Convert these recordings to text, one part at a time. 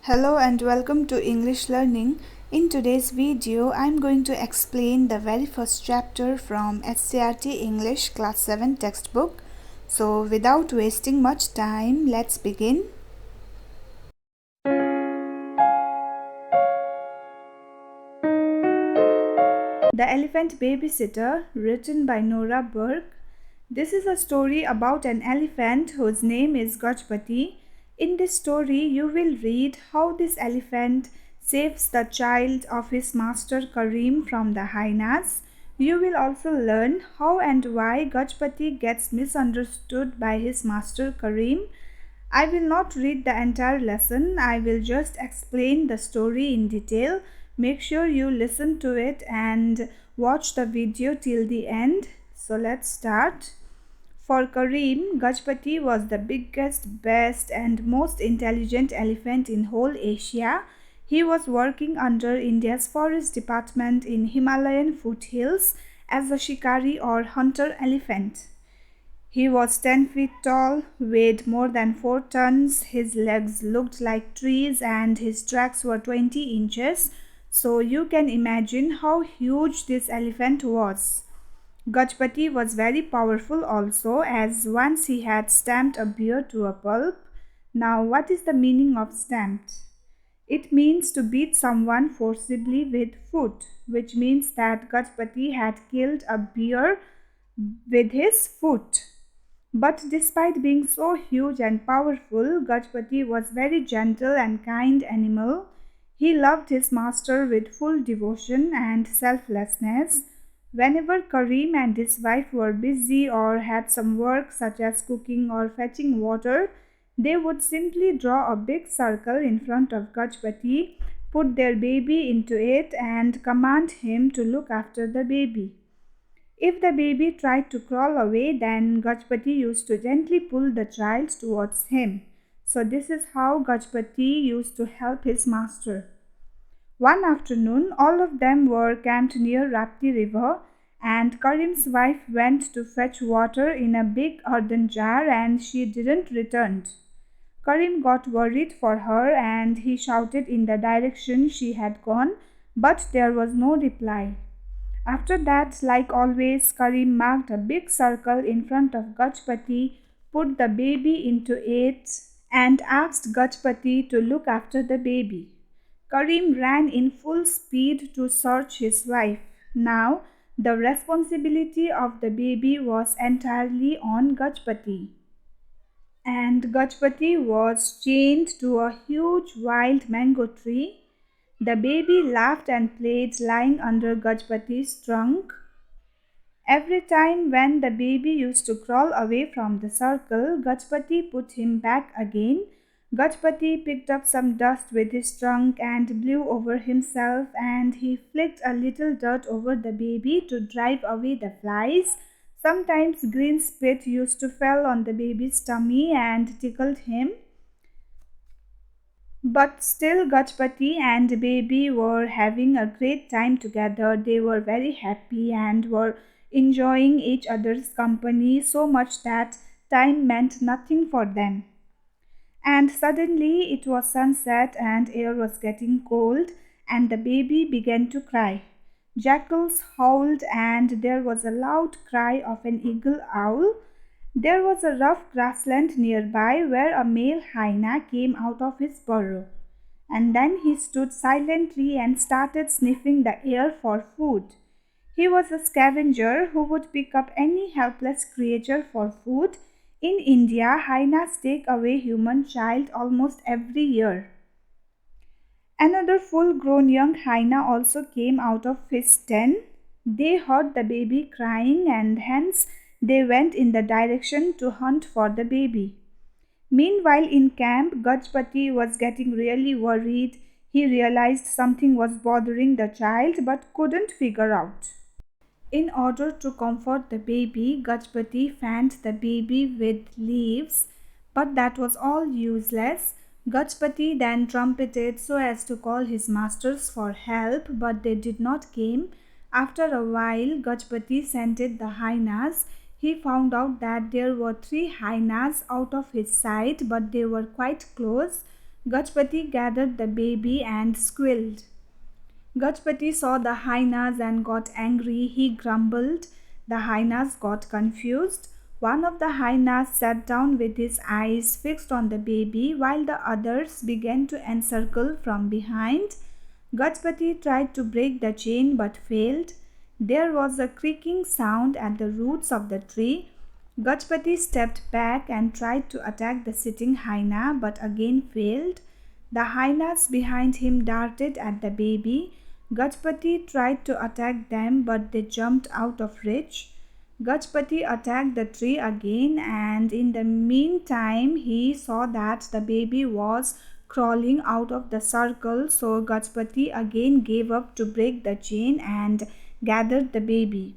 Hello and welcome to English Learning. In today's video, I'm going to explain the very first chapter from Ncert English Class 7 textbook. So without wasting much time, let's begin. The Elephant Babysitter, written by Norah Burke. This is a story about an elephant whose name is Gajpati. In this story, you will read how this elephant saves the child of his master Karim from the hyenas. You will also learn how and why Gajpati gets misunderstood by his master Karim. I will not read the entire lesson, I will just explain the story in detail. Make sure you listen to it and watch the video till the end. So let's start. For Karim, Gajpati was the biggest, best and most intelligent elephant in whole Asia. He was working under India's forest department in Himalayan foothills as a shikari or hunter elephant. He was 10 feet tall, weighed more than 4 tons, his legs looked like trees and his tracks were 20 inches, so you can imagine how huge this elephant was. Gajpati was very powerful also, as once he had stamped a bear to a pulp. Now what is the meaning of stamped? It means to beat someone forcibly with foot, which means that Gajpati had killed a bear with his foot. But despite being so huge and powerful, Gajpati was very gentle and kind animal. He loved his master with full devotion and selflessness. Whenever Karim and his wife were busy or had some work such as cooking or fetching water, they would simply draw a big circle in front of Gajpati, put their baby into it and command him to look after the baby. If the baby tried to crawl away, then Gajpati used to gently pull the child towards him. So this is how Gajpati used to help his master. One afternoon, all of them were camped near Rapti river and Karim's wife went to fetch water in a big earthen jar and she didn't return. Karim got worried for her and he shouted in the direction she had gone, but there was no reply. After that, like always, Karim marked a big circle in front of Gajpati, put the baby into it and asked Gajpati to look after the baby. Karim ran in full speed to search his wife. Now, the responsibility of the baby was entirely on Gajpati. And Gajpati was chained to a huge wild mango tree. The baby laughed and played lying under Gajpati's trunk. Every time when the baby used to crawl away from the circle, Gajpati put him back again. Gajpati picked up some dust with his trunk and blew over himself and he flicked a little dirt over the baby to drive away the flies. Sometimes green spit used to fall on the baby's tummy and tickled him. But still Gajpati and baby were having a great time together. They were very happy and were enjoying each other's company so much that time meant nothing for them. And suddenly it was sunset and air was getting cold and the baby began to cry. Jackals howled and there was a loud cry of an eagle owl. There was a rough grassland nearby where a male hyena came out of his burrow. And then he stood silently and started sniffing the air for food. He was a scavenger who would pick up any helpless creature for food. In India, hyenas take away human child almost every year. Another full-grown young hyena also came out of his den. They heard the baby crying and hence they went in the direction to hunt for the baby. Meanwhile in camp, Gajpati was getting really worried. He realized something was bothering the child but couldn't figure out. In order to comfort the baby, Gajpati fanned the baby with leaves, but that was all useless. Gajpati then trumpeted so as to call his masters for help, but they did not come. After a while, Gajpati scented the hyenas. He found out that there were 3 hyenas out of his sight, but they were quite close. Gajpati gathered the baby and squealed. Gajpati saw the hyenas and got angry. He grumbled. The hyenas got confused. One of the hyenas sat down with his eyes fixed on the baby while the others began to encircle from behind. Gajpati tried to break the chain but failed. There was a creaking sound at the roots of the tree. Gajpati stepped back and tried to attack the sitting hyena but again failed. The hyenas behind him darted at the baby. Gajpati tried to attack them but they jumped out of reach. Gajpati attacked the tree again, and in the meantime he saw that the baby was crawling out of the circle, so Gajpati again gave up to break the chain and gathered the baby.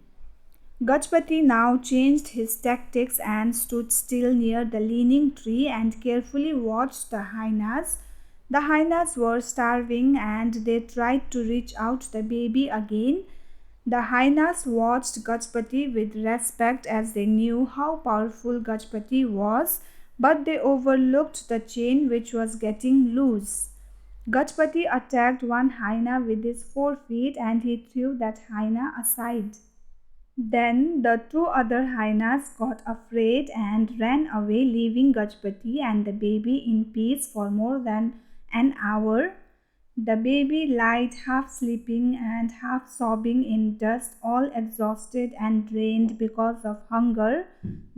Gajpati now changed his tactics and stood still near the leaning tree and carefully watched the hyenas. The hyenas were starving and they tried to reach out the baby again. The hyenas watched Gajpati with respect as they knew how powerful Gajpati was, but they overlooked the chain which was getting loose. Gajpati attacked one hyena with his 4 feet and he threw that hyena aside. Then the two other hyenas got afraid and ran away, leaving Gajpati and the baby in peace for more than an hour. The baby lied half sleeping and half sobbing in dust, all exhausted and drained because of hunger.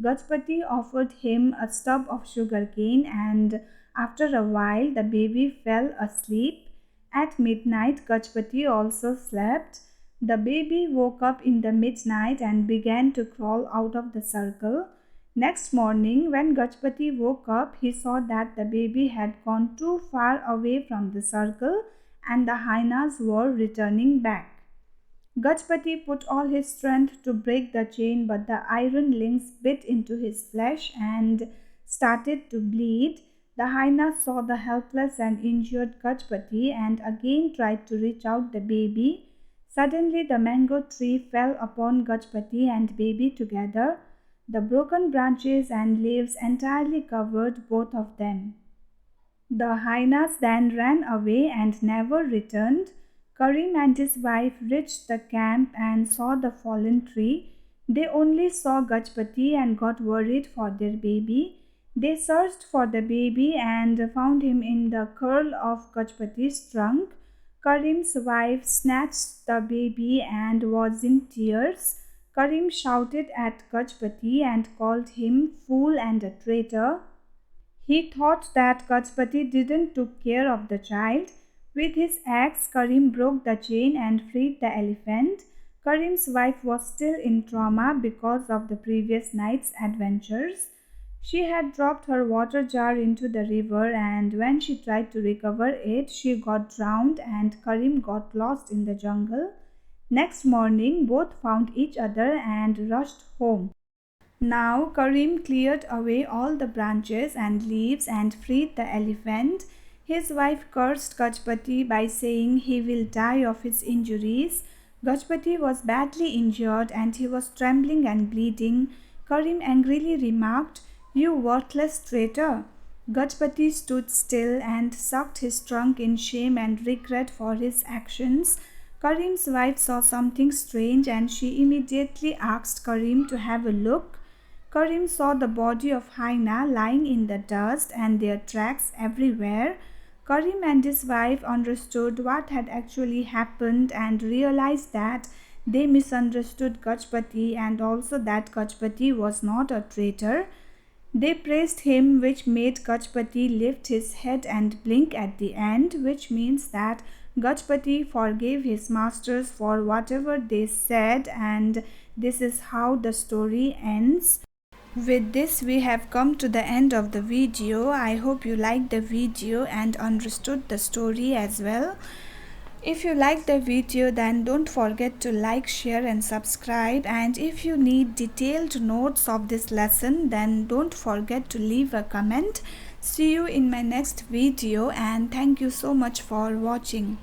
Gajpati offered him a stub of sugarcane, and after a while the baby fell asleep. At midnight, Gajpati also slept. The baby woke up in the midnight and began to crawl out of the circle. Next morning, when Gajpati woke up, he saw that the baby had gone too far away from the circle and the hyenas were returning back. Gajpati put all his strength to break the chain, but the iron links bit into his flesh and started to bleed. The hyenas saw the helpless and injured Gajpati and again tried to reach out the baby. Suddenly the mango tree fell upon Gajpati and baby together. The broken branches and leaves entirely covered both of them. The hyenas then ran away and never returned. Karim and his wife reached the camp and saw the fallen tree. They only saw Gajpati and got worried for their baby. They searched for the baby and found him in the curl of Gajpati's trunk. Karim's wife snatched the baby and was in tears. Karim shouted at Gajpati and called him fool and a traitor. He thought that Gajpati didn't took care of the child. With his axe, Karim broke the chain and freed the elephant. Karim's wife was still in trauma because of the previous night's adventures. She had dropped her water jar into the river, and when she tried to recover it, she got drowned and Karim got lost in the jungle. Next morning, both found each other and rushed home. Now Karim cleared away all the branches and leaves and freed the elephant. His wife cursed Gajpati by saying he will die of his injuries. Gajpati was badly injured and he was trembling and bleeding. Karim angrily remarked, "You worthless traitor." Gajpati stood still and sucked his trunk in shame and regret for his actions. Karim's wife saw something strange and she immediately asked Karim to have a look. Karim saw the body of hyena lying in the dust and their tracks everywhere. Karim and his wife understood what had actually happened and realized that they misunderstood Gajpati and also that Gajpati was not a traitor. They praised him, which made Gajpati lift his head and blink at the end, which means that Gajpati forgave his masters for whatever they said, and this is how the story ends. With this, we have come to the end of the video. I hope you liked the video and understood the story as well. If you like the video, then don't forget to like, share and subscribe. And if you need detailed notes of this lesson, then don't forget to leave a comment. See you in my next video and thank you so much for watching.